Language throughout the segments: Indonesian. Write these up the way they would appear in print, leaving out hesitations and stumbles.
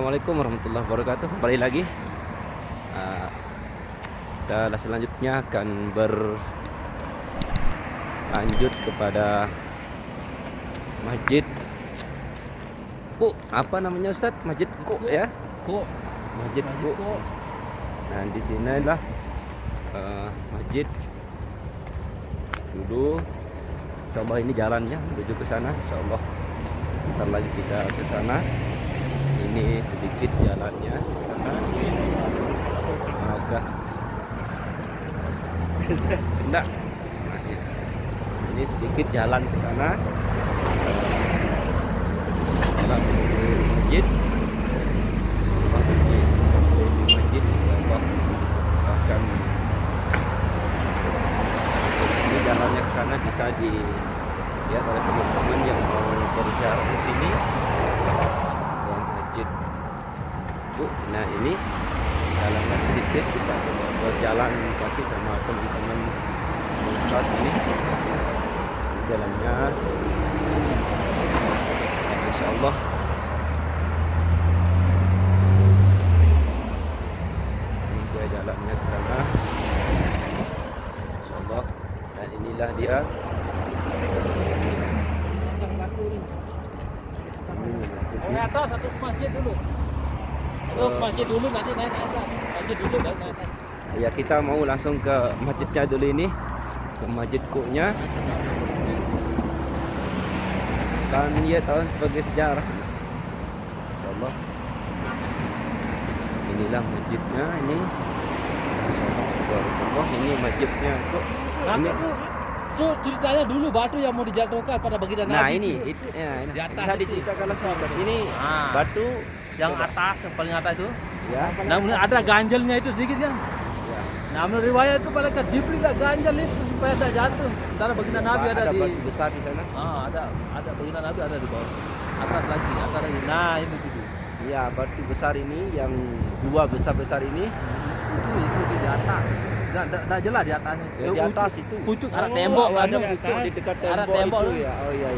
Assalamualaikum warahmatullahi wabarakatuh. Kembali lagi. Uh, kita selanjutnya akan berlanjut kepada masjid Ku. Apa namanya Ustaz? Masjid Ku ya? Ku. Masjid Ku. Nah di sinilah masjid dulu. Insyaallah ini jalannya menuju ke sana. Insyaallah ntar lagi kita ke sana. Ini sedikit jalannya ke sana. Oke. Enggak. Ini sedikit jalan ke sana. Jalan menuju masjid. Sampai di masjid insyaallah akan ini jalannya ke sana bisa dilihat oleh teman-teman yang mau berziarah di sini. Nah ini jalannya sedikit, kita coba berjalan kaki sama teman-teman Ustaz ini. Jalannya insyaallah ini dia jalannya ke sana insyaallah. Dan inilah dia Atau satu masjid dulu. Masjid dulu nanti naik ke atas. Masjid dulu baru naik ke atas. Ya kita mau langsung ke masjidnya dulu ini, ke masjid Ku-nya. Dan ia tahu sebagai sejarah. Insyaallah. Inilah masjidnya ini. Insyaallah ini masjidnya Ku. Ini itu ceritanya dulu batu yang mau dijatuhkan pada baginda Nabi. Nah ini ya, di atas bisa itu. diceritakan langsung Ustaz. Ini batu Yang atas, yang paling atas itu. ya. Namun ada ganjalnya itu sedikit kan. Ya. Nah, menurut riwayat itu malaikat Jibril lah ganjal itu supaya tidak jatuh. Sementara baginda Nabi ada di batu besar di sana. ada baginda Nabi ada di bawah. Atas lagi. Nah, ini begitu. Iya, batu besar ini yang dua besar-besar ini Itu di atas. Enggak jelas di atasnya. ya, di atas itu. Pucuk arah tembok kan. Itu di dekat Arah tembok tembok itu ya. Oh iya.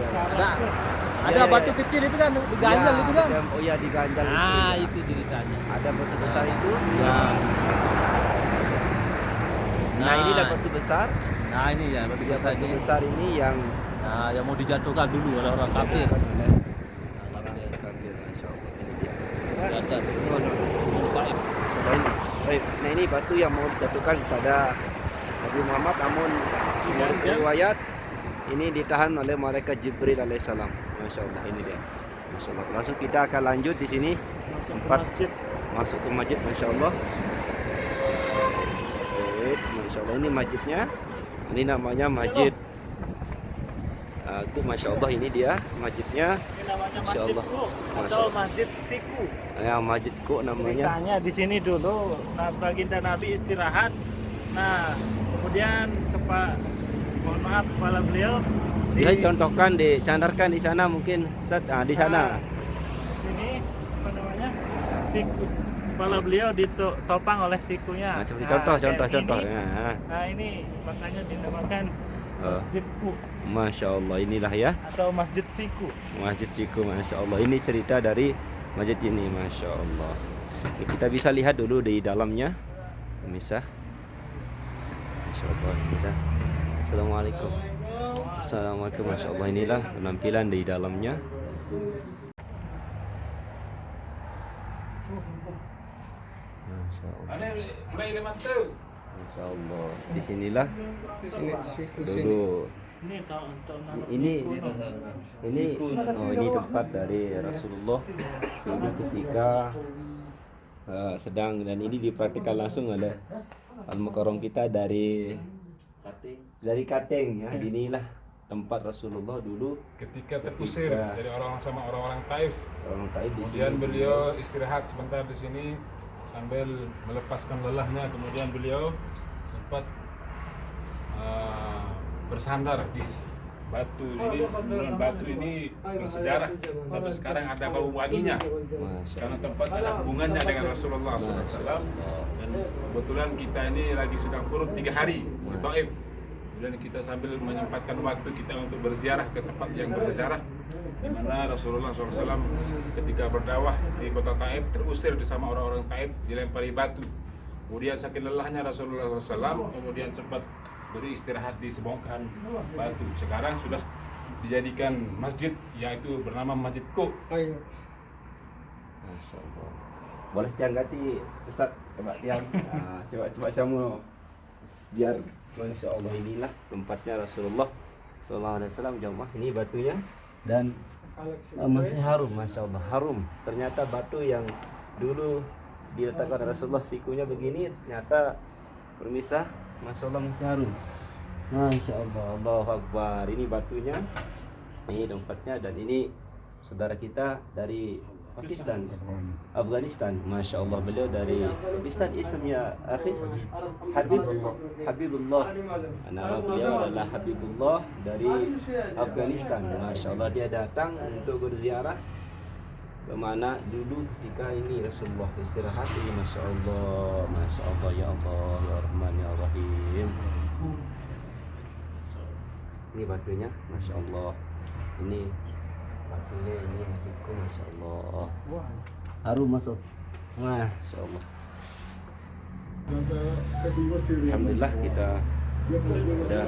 Ada batu kecil itu kan diganjal Ya, itu kan. Oh iya diganjal itu. Nah, Ya. itu ceritanya. Ada batu besar itu. Ya. Nah, ini ada batu besar. Nah, ini ya batu Ya, besar batu ini. besar ini yang Yang mau dijatuhkan dulu oleh orang kafir. kafir, insyaallah. Ini dia. Jatuh. Baik. Insyaallah ini. Baik. Nah, ini batu yang mau dijatuhkan kepada Nabi Muhammad, namun menurut riwayat ini ditahan oleh malaikat Jibril alaihissalam. Masyaallah ini dia. Masyaallah. Langsung kita akan lanjut di sini masuk ke masjid masyaallah. Baik, masyaallah ini masjidnya. Ini namanya Masjid Ku, masyaallah ini dia masjidnya. Ini namanya Masjid Insyaallah. Ku atau Masyaallah. Masjid Siku. Ya, Masjid Ku namanya. Ceritanya di sini dulu baginda Nabi istirahat. Nah, kemudian mohon maaf kepala beliau Bisa contohkan dicandarkan di sana mungkin Ustaz. Di sana. Sini apa namanya? Siku. Kepala beliau ditopang oleh sikunya. Nah, seperti Nah, contoh. ini, Ya. Nah, ini makanya dinamakan Masjid Ku Masya Allah inilah ya atau Masjid Siku. Masjid Ciku, Masya Allah. Ini cerita dari masjid ini, Masya Allah. Ini kita bisa lihat dulu di dalamnya. Bisa. Masya Allah inilah. Assalamualaikum. Assalamualaikum, Masya Allah. Inilah penampilan di dalamnya. Masya Allah. Masya Allah. Di sinilah dulu. Ini tempat dari Rasulullah dulu ketika sedang, dan ini dipraktikkan langsung oleh Al-Mukarram kita dari Kateng ya. Inilah tempat Rasulullah dulu ketika terusir dari orang-orang Taif. Di Kemudian sini. beliau istirahat sebentar di sini sambil melepaskan lelahnya. Kemudian beliau sempat bersandar di batu ini. Kemudian batu ini bersejarah sampai sekarang ada bau wanginya karena tempat ada hubungannya dengan Rasulullah SAW. Dan kebetulan kita ini lagi sedang furud 3 hari di Taif. Kemudian kita sambil menyempatkan waktu kita untuk berziarah ke tempat yang bersejarah, di mana Rasulullah SAW ketika berdakwah di kota Taif terusir sama orang-orang Taif, dilempari batu. Kemudian saking lelahnya Rasulullah SAW, kemudian sempat beristirahat di sebongkahan batu. Sekarang sudah dijadikan masjid, yaitu bernama Masjid Qo. Masya Allah. Boleh tiang ganti Ustaz, coba tiang. Nah, coba saya mau biar Masya Allah, inilah tempatnya Rasulullah SAW jamaah. Ini batunya dan masih harum, Masya Allah, harum. Ternyata batu yang dulu diletakkan Rasulullah sikunya begini, ternyata permisah, Masya Allah masih harum. Masya Allah, Allahu Akbar. Ini batunya, ini tempatnya, dan ini saudara kita dari Pakistan, Afghanistan. Masya Allah, beliau dari Pakistan. Ismnya akhi Habibullah. Nama beliau adalah Habibullah dari Afghanistan. Masya Allah, dia datang untuk berziarah kemana dulu ketika ini Rasulullah istirahat ini. Masya Allah, Masya Allah, ya Allah, ya Rahman, ya Rahim. Ini batunya, Masya Allah. Ini batunya, ini masjidku, Masya Allah. Harum masuk. Masya Allah. Alhamdulillah kita udah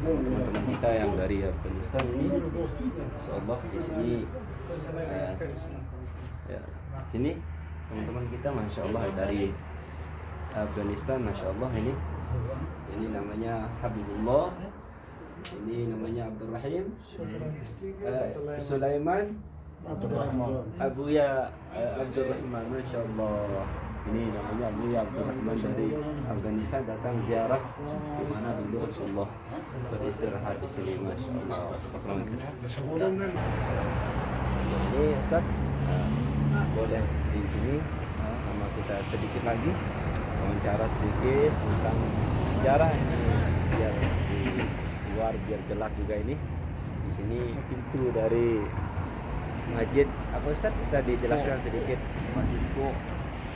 teman-teman kita yang dari Afghanistan ini, Masya Allah, di sini ya, sini teman-teman kita Masya Allah dari Afghanistan. Masya Allah, ini namanya Habibullah, ini namanya Abdul Rahim, Sulaiman, Abuya Abdul Rahman. Masya Allah, ini namanya Abuya Abdul Rahman dari Afghanistan, datang ziarah di mana dulu Rasulullah beristirahat di sini. Masya Allah. Ini Ustaz, boleh di sini sama kita sedikit lagi wawancara sedikit tentang sejarah ini, biar di luar biar jelas juga ini. Di sini pintu dari masjid apa Ustaz, bisa dijelaskan sedikit? Masjid Qo.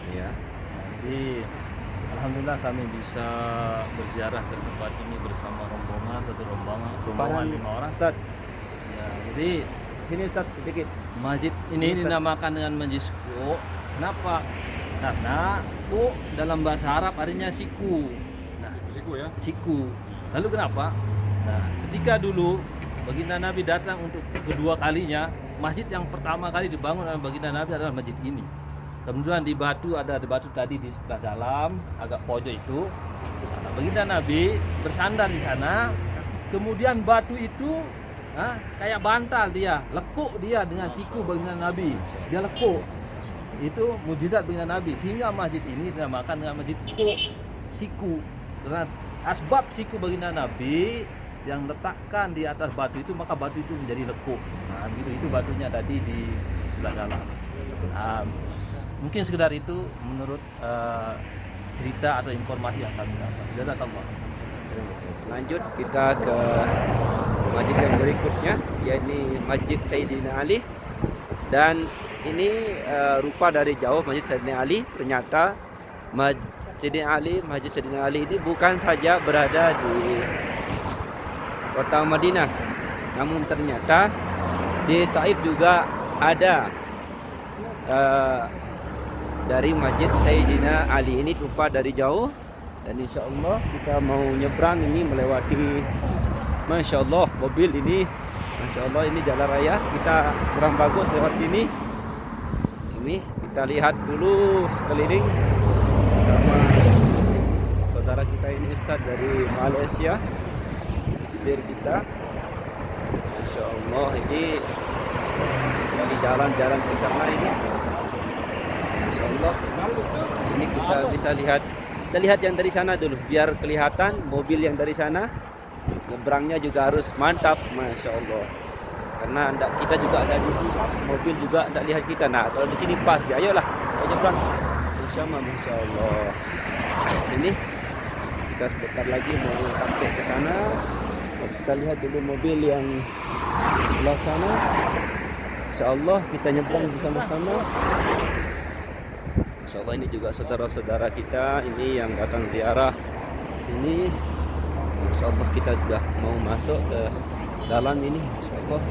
Ya. Jadi alhamdulillah kami bisa berziarah ke tempat ini bersama rombongan, satu rombongan 5 orang. Ustaz, Ya, jadi sini Ustaz sedikit. masjid ini Ustaz. dinamakan dengan Masjid Qo. Kenapa? Karena Qo dalam bahasa Arab artinya siku. Nah, Siku ya. siku. Lalu kenapa? Nah, ketika dulu baginda Nabi datang untuk kedua kalinya, masjid yang pertama kali dibangun oleh baginda Nabi adalah masjid ini. Kemudian di batu, ada batu tadi di sebelah dalam, agak pojok itu. Nah, baginda Nabi bersandar di sana. Kemudian batu itu kayak bantal, dia lekuk dia dengan siku baginda Nabi. Dia lekuk. Itu mujizat baginda Nabi, sehingga masjid ini dinamakan dengan Masjid Qo, siku. Karena asbab siku baginda Nabi yang letakkan di atas batu itu, maka batu itu menjadi lekuk. Nah, begitu, itu batunya tadi di sebelah dalam. Nah, mungkin sekedar itu menurut cerita atau informasi yang kami dapat. Jazakallah. Lanjut kita ke masjid yang berikutnya, yakni Masjid Sayyidina Ali. Dan ini rupa dari jauh Masjid Sayyidina Ali. Ternyata Masjid Sayyidina Ali ini bukan saja berada di kota Madinah, namun ternyata di Taif juga ada dari Masjid Sayyidina Ali. Ini rupa dari jauh, dan insya Allah kita mau nyebrang ini melewati, Masya Allah, mobil ini, Masya Allah, ini jalan raya, kita kurang bagus lewat sini. Ini kita lihat dulu sekeliling bersama saudara kita ini, Ustadz dari Malaysia, hadir kita. Masya Allah, ini dari jalan-jalan ke sana ini, Masya Allah, ini kita bisa lihat. Kita lihat yang dari sana dulu, biar kelihatan mobil yang dari sana. Nyebrangnya juga harus mantap, Masya Allah. Karena kita juga ada di mobil juga tidak lihat kita. Nah, kalau di sini pas, ya ayolah, kita nyebrang. Masya Allah. Ini kita sebentar lagi mau sampai ke sana. Kita lihat dulu mobil yang di sebelah sana. Insya Allah kita nyebrang bersama-sama. Insya Allah, ini juga saudara-saudara kita ini yang datang ziarah sini. Insyaallah kita sudah mau masuk ke dalam ini. Insyaallah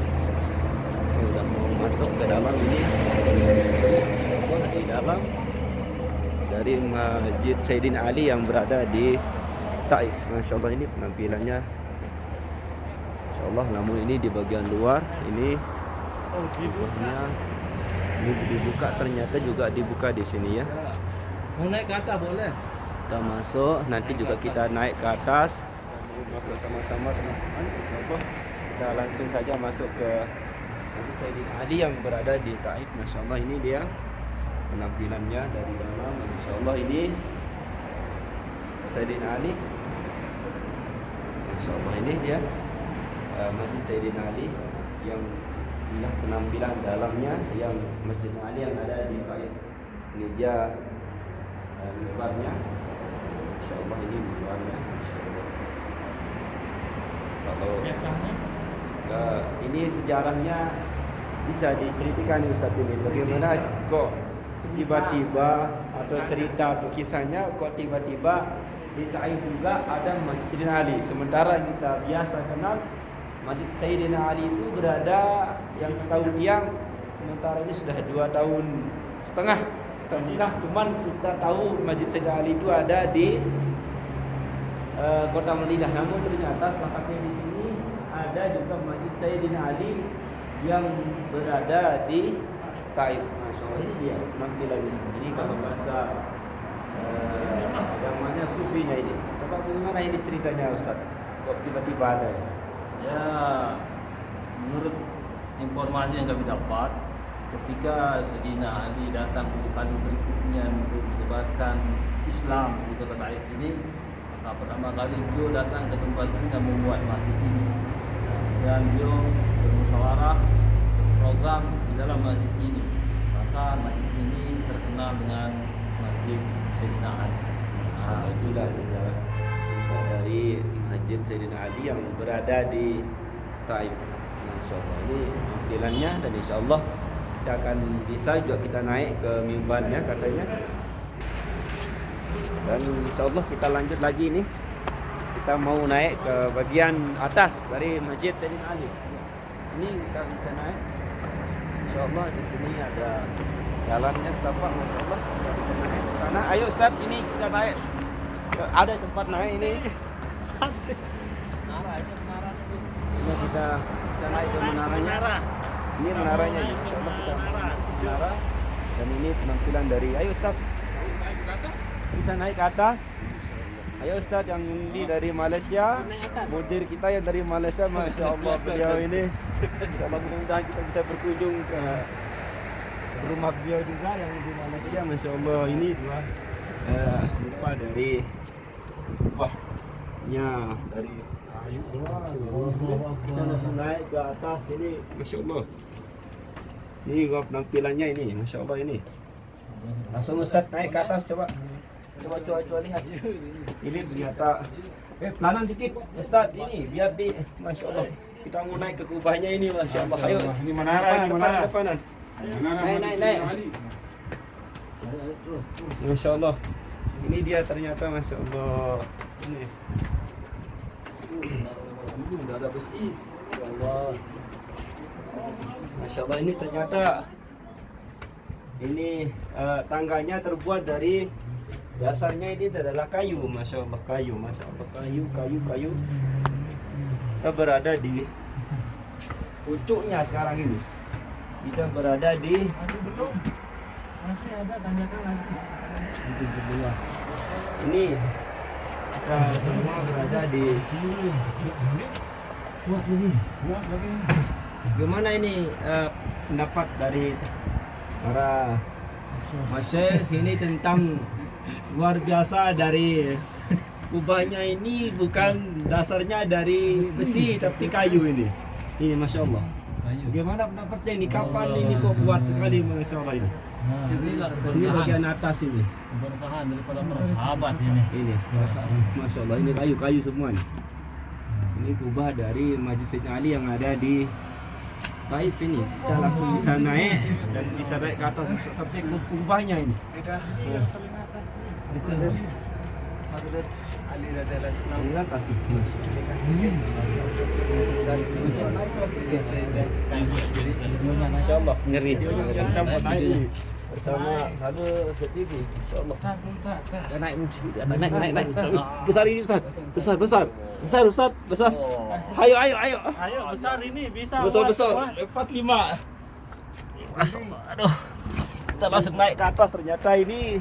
sudah mau masuk ke dalam ini. Insyaallah di dalam dari Masjid Sayyidina Ali yang berada di Taif. Masyaallah ini penampilannya. Insyaallah, namun ini di bagian luar ini rumahnya ini dibuka, ternyata juga dibuka di sini ya. Mau naik ke atas boleh. Kita masuk, nanti juga kita naik ke atas. Masuk sama-sama teman-teman. Insyaallah kita langsung saja masuk ke Masjid Sayyidina Ali yang berada di Taif. Masyaallah ini dia penampilannya dari dalam. Insyaallah ini Sayyidina Ali. Insyaallah ini dia Masjid Sayyidina Ali yang inilah penampilan dalamnya yang Masjid Ali yang ada di Taif. Ini dia mimbarnya. Insyaallah ini mimbarnya. Insyaallah. Kalau Biasanya ini sejarahnya bisa diceritakan Ustaz ini bagaimana kok tiba-tiba atau cerita atau kisahnya kok tiba-tiba di Taif juga ada Masjid Ali, sementara kita biasa kenal Masjid Sayyidina Ali itu berada yang setahu tiang, sementara ini sudah 2 tahun setengah. Nah, cuman kita tahu Masjid Sayyidina Ali itu ada di kota Madinah. Namun ternyata salah satunya di sini ada juga Masjid Sayyidina Ali yang berada di Taif. Masyaallah ini dia tampilan ini. Ini kalau bahasa agamanya sufinya ini. Coba bagaimana ini ceritanya Ustaz? Kok tiba-tiba ada? Ya, menurut informasi yang kami dapat, ketika Sayyidina Ali datang untuk kali berikutnya untuk menyebarkan Islam di kota Taif ini, maka pertama kali beliau datang ke tempat ini dan membuat masjid ini, dan beliau bermusyawarah program di dalam masjid ini. Maka masjid ini terkenal dengan Masjid Sayyidina Ali. Itulah sejarah singkat dari Masjid Sayyidina Ali yang berada di Taif. Insyaallah ini tampilannya, dan insyaallah kita akan bisa juga kita naik ke mimbarnya katanya. Dan insyaallah kita lanjut lagi ini. Kita mau naik ke bagian atas dari Masjid Sayyidina Ali. Ini kita bisa naik. Insyaallah di sini ada jalannya setapak, masyaallah. Kita bisa naik ke sana. Ayo Ustaz, ini kita naik. Ada tempat naik ini. Menara ini menaranya ini. Ini kita bisa naik ke menaranya. Ini menaranya ya. Insyaallah kita menara. Dan ini penampilan dari ayo Ustaz. Bisa naik ke atas. Ayo Ustaz yang ini dari Malaysia. Mudir kita yang dari Malaysia, masyaallah beliau ini. Insyaallah mudah-mudahan kita bisa berkunjung ke rumah beliau juga yang di Malaysia. Masyaallah ini dua rupa dari kubahnya dari kayu. Bisa langsung naik ke atas ini, masyaallah. Ini gua penampilannya ini, masyaallah ini. Langsung Ustaz naik ke atas, coba lihat. Ini ternyata pelanan dikit Ustaz ini biar di, masyaallah. Kita mau naik ke kubahnya ini, masyaallah. Ayo. Ini menara, ini menara. Depanan. Naik. Terus. Masyaallah. Ini dia ternyata, masyaallah. Ini. Udah ada besi. Masyaallah. Masyaallah ini ternyata ini tangganya terbuat dari dasarnya ini adalah kayu, masyaallah kayu, masyaallah kayu. Kita berada di pucuknya sekarang ini. Kita berada di masih ada tanyakan lagi. itu berdua. Ini kita semua berada di gimana ini pendapat dari para masyayikh ini tentang luar biasa dari kubahnya ini, bukan dasarnya dari besi tapi kayu ini. Ini masyaallah. Bagaimana pendapatnya ini? Kapan ini kok kuat sekali, masyaallah ini? Inilah Ini bagian atas ini. keberkahan daripada para sahabat ini. Ini masyaallah ini kayu semua nih. Ini kubah dari Masjid Sayyidina Ali yang ada di Taif ini. Kita langsung bisa naik dan bisa naik ke atas sampai ke kubahnya ini. Hadrat Ali radhiyallahu anhu. Inilah kasih. Insyaallah ngeri. Bersama ada TV. Insyaallah. Naik naik. Besar ini Ustaz. Besar. Ayo. Ayo besar ini bisa. Besar. 45. Aduh. Kita langsung naik ke atas ternyata ini.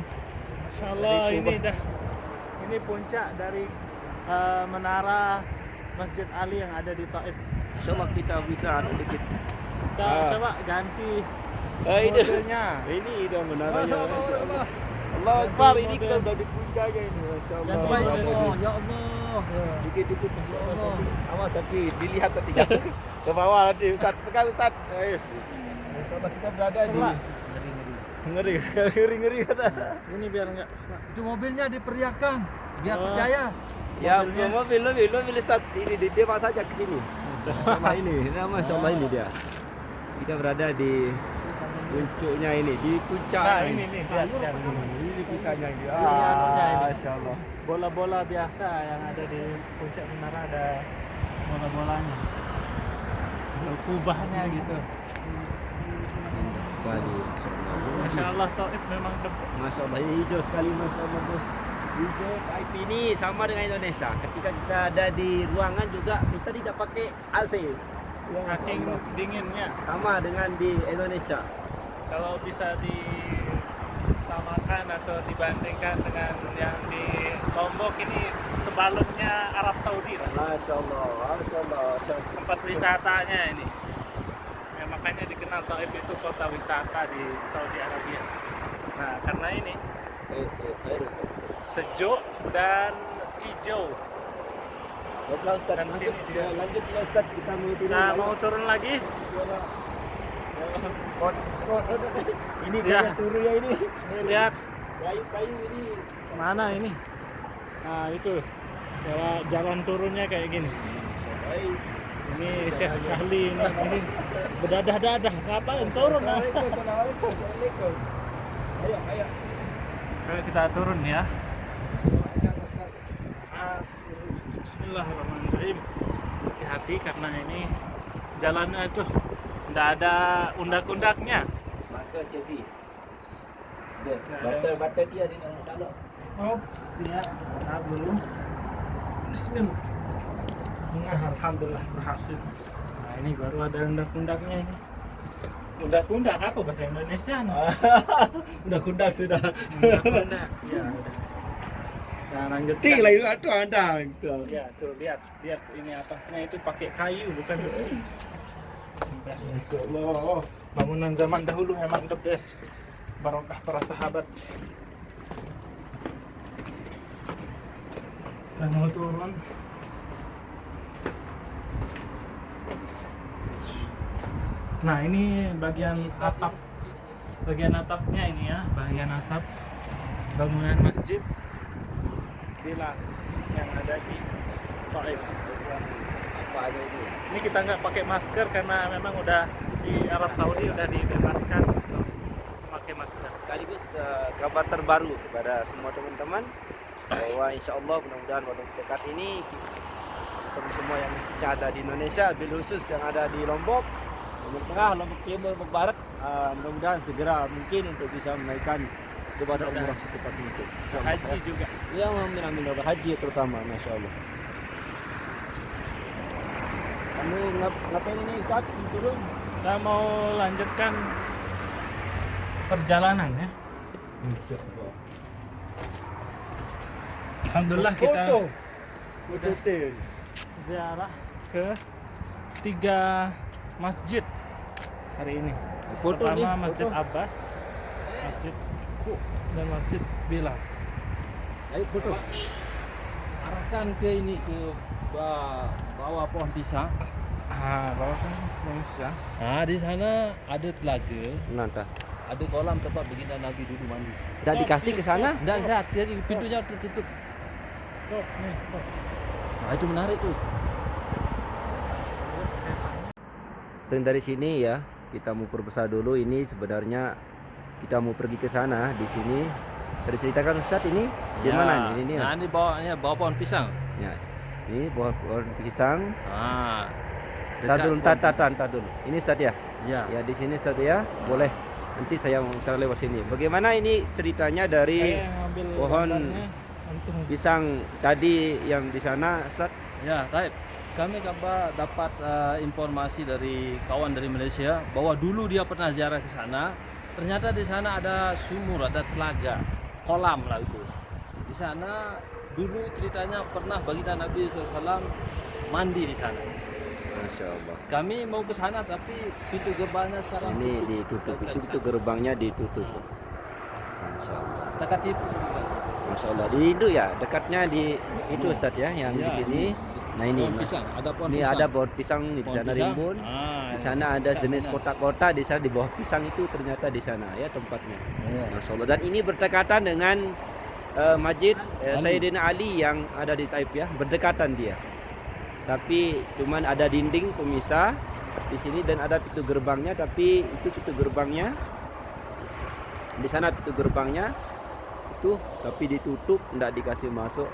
Insyaallah ini puncak dari menara Masjid Ali yang ada di Taif. Insyaallah kita bisa ada dikit. Kita coba ganti Ini modelnya. udah menaranya. Masyaallah. Allah Akbar, ini kita udah di puncaknya ini. Masyaallah. Ya Allah. Dikit-dikit. Ya Allah. Awas tapi dilihat nanti jatuh ke bawah nanti. Ustaz, pegang Ustaz. Ayo. Masyaallah kita berada di ngeri kata. Ini biar enggak Itu mobilnya diperiakan biar Oh. percaya. Ya, mobil Ustaz. Ini dia pas saja ke sini. Masyaallah ini. Masyaallah ini dia. Kita berada di puncaknya ini, di puncak. Nah, ini lihat. Ini puncaknya ini. anunya ini. Masyaallah. Bola-bola biasa yang ada di puncak menara ada bola-bolanya. Ada kubahnya gitu. Indah sekali. Masya Allah Taif memang Masya Allah, ini hijau sekali Masya Allah tuh. Hijau Taif ini sama dengan Indonesia. Ketika kita ada di ruangan juga kita tidak pakai AC. Ya, Masya saking Allah. dinginnya. Sama dengan di Indonesia. Kalau bisa disamakan atau dibandingkan dengan yang di Lombok ini sebalutnya Arab Saudi lah. Masya Allah. Tempat wisatanya ini. Ya, makanya dikenal Taif itu kota wisata di Saudi Arabia. Nah, karena ini sejuk dan hijau. Baiklah Ustaz, Dan sini dia. lanjutlah Ustaz, kita mau turun. Nah, mau turun lagi? Ini Ya. dia turun ya ini. Ini lihat Kayu-kayu ini. mana ini. Nah, itu jalan turunnya kayak gini. Ini Syekh Sahli ini berdadah-dadah. Ngapain turun? Assalamualaikum. Ayo. Ayo kita turun ya. Bismillahirrahmanirrahim. Hati-hati karena ini jalannya itu tidak ada undak-undaknya. Batal jadi. Ada. Batal dia di dalam. Ops, ya. Tahan dulu. Bismillah. Nah, alhamdulillah berhasil. Nah, ini baru ada undak-undaknya ini. Undak-undak apa bahasa Indonesia? Udah kundak sudah. Undak-undak. Ya, udah. Nah, lanjut. Tinggal itu atuh Anda. Ya, tuh lihat ini atasnya itu pakai kayu bukan besi. Best. Masyaallah. Bangunan zaman dahulu memang the best. Barokah para sahabat. Dan mau turun. Nah, ini bagian atap. Bagian atapnya ini ya, bagian atap bangunan masjid Bilal yang ada di Taif. Apa aja itu? Ini kita nggak pakai masker karena memang udah di Arab Saudi udah dibebaskan untuk pakai masker. Sekaligus kabar terbaru kepada semua teman-teman bahwa insya Allah mudah-mudahan waktu dekat ini teman semua yang mestinya ada di Indonesia, bil khusus yang ada di Lombok Tengah, Lombok Timur, Lombok Barat, mudah-mudahan segera mungkin untuk bisa menaikkan ibadah umrah secepat mungkin. Haji juga. Yang amin haji terutama, masya Allah. Kamu ngapain ini Ustaz? Turun? Kita mau lanjutkan perjalanan ya. Alhamdulillah kita Foto tin. ziarah ke 3 masjid hari ini. Foto nih, Pertama Masjid foto. Abbas, Masjid Ku, dan Masjid Bilal. Ayo foto. Arahkan ke ini ke bawah pohon pisang. Bawah kan manusia. Nah, di sana ada telaga, Nanti. ada kolam tempat baginda Nabi dulu mandi. Sudah dikasih ke sana? Enggak sehat, jadi pintunya tertutup. Stop, nih, stop. Nah, itu menarik tuh. Setelah dari sini ya, kita mau perbesar dulu. Ini sebenarnya kita mau pergi ke sana. Di sini Tadi ceritakan Ustaz ini di Ya. mana ini? Nah, ini bawah pohon pisang. Ya. Ini pohon pisang. Ah. Tar dulu, pohon- tar dulu. Ini Ustaz ya? Ya. Ya di sini Ustaz ya. Boleh. Nanti saya mau cara lewat sini. Bagaimana ini ceritanya dari Saya ngambil pohon gambarnya untuk pisang tadi yang di sana Ustaz? Ya, Taib. Kami dapat informasi dari kawan dari Malaysia bahwa dulu dia pernah ziarah ke sana. Ternyata di sana ada sumur, ada telaga, kolam lah itu. Di sana dulu ceritanya pernah baginda Nabi SAW mandi di sana. Masya Allah. Kami mau ke sana tapi pintu gerbangnya sekarang Ini tutup. ditutup. Nggak bisa Itu ke pintu sana. gerbangnya ditutup. Masya Allah. Setakat itu. Masya Allah. Di itu ya, dekatnya di itu Ustaz ya, yang di Ya. sini. Nah ini Pohon Mas. pisang, ada pohon Ini pisang. ada pohon pisang di Pohon sana pisang. rimbun. Ah, Di sana ada pisang, jenis benar. kotak-kotak di sana di bawah pisang itu ternyata di sana ya tempatnya. Iya. Masya Allah. Dan ini berdekatan dengan Masjid Ali. Sayyidina Ali yang ada di Taif ya, berdekatan dia. Tapi cuman ada dinding pemisah di sini dan ada pintu gerbangnya, tapi itu pintu gerbangnya di sana pintu gerbangnya itu tapi ditutup, tidak dikasih masuk.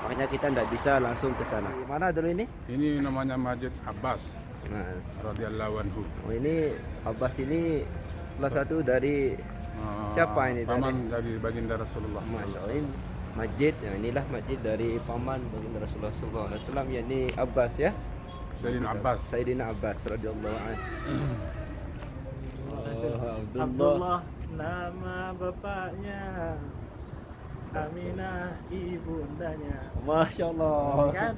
Makanya kita tidak bisa langsung ke sana. Mana dulu ini? Ini namanya Masjid Abbas Nah, radhiyallahu anhu. oh ini Abbas ini salah satu dari Siapa ini Paman dari baginda Rasulullah Masya SAW. Allah, ini masjid. Nah, inilah masjid dari paman baginda Rasulullah SAW, yakni Abbas ya. Sayyidina Abbas. Sayyidina Abbas radhiyallahu anhu. Abdullah. Abdullah nama bapaknya, Aminah ibundanya. Masya Allah. Kan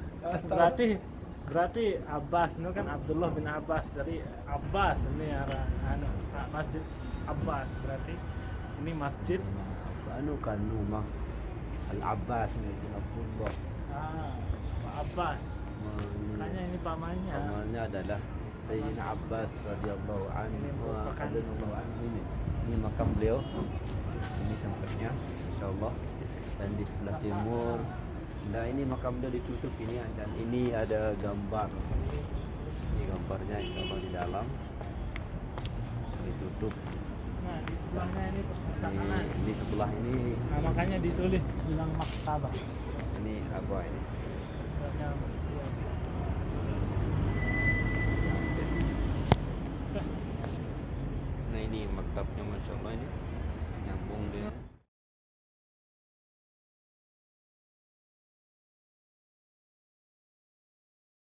berarti Abbas itu kan Abdullah bin Abbas, dari Abbas ini arah Masjid Abbas, berarti ini masjid Anu kan rumah Al Abbas nih, Abdullah. Pak Abbas. Makanya ini pamannya. Pamannya adalah Sayyidina Abbas radhiyallahu anhu. Ini merupakan- Radhiyallahu anhu ini makam beliau. Ini tempatnya, insyaallah. Dan di sebelah timur. Nah ini makam beliau ditutup ini, dan ini ada gambar. Ini gambarnya insyaallah di dalam. Ditutup. Nah, di sebelahnya ini perpustakaan. Di sebelah ini Nah, makanya ditulis bilang maktabah. ini apa ini? Banyak, iya. Nah ini maktabnya, masya Allah, ini nyambung dia.